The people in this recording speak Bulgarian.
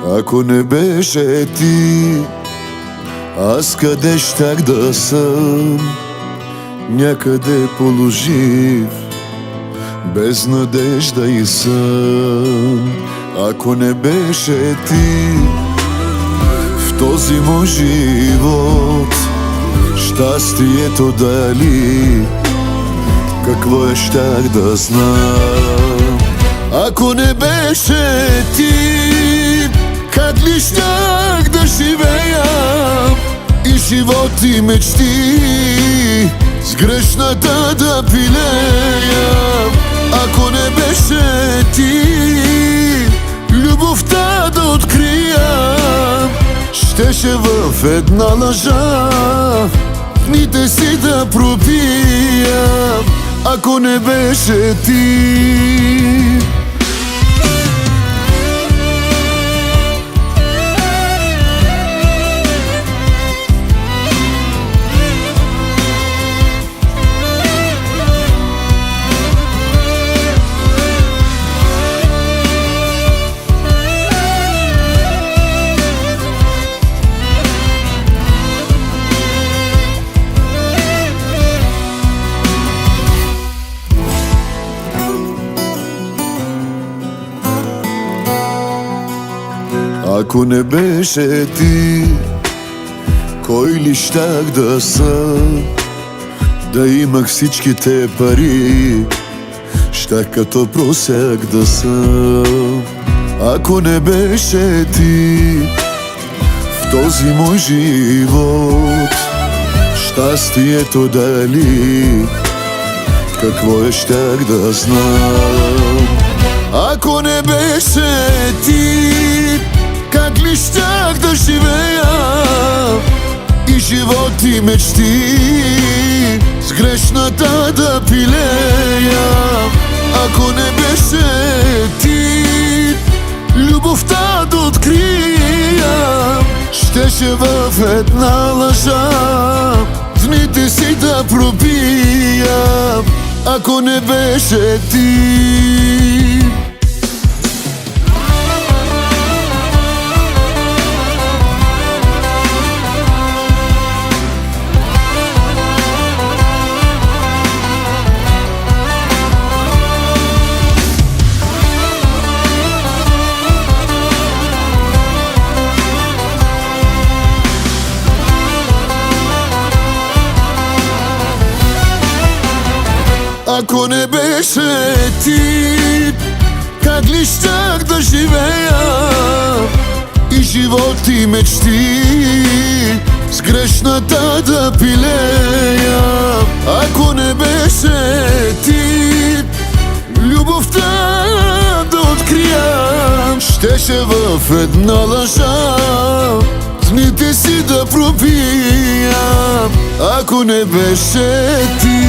Ако не беше ти, аз къде щях да съм? Някъде полужив, без надежда и сън. Ако не беше ти в този мой живот, щастието дали, какво щях да знам? Ако не беше ти, как ли щях да живея и живот и мечти с грешната да пилея? Ако не беше ти, любовта да открия, щеше в една лъжа дните си да пропия. Ако не беше ти, ако не беше ти, кой ли щях да съм? Да имах всичките пари, щях като просяк да съм. Ако не беше ти в този мой живот, щастието дали, какво щях да знам? Ако не беше ти, как ли щях да живея и живот и мечти с грешната да пилея? Ако не беше ти, любовта да открия, щеше в една лъжа дните си да пробия. Ако не беше ти, ако не беше ти, как ли щях да живея и живот и мечти с грешната да пилея? Ако не беше ти, любовта да открия, щеше в една лъжа дните си да пробия. Ако не беше ти,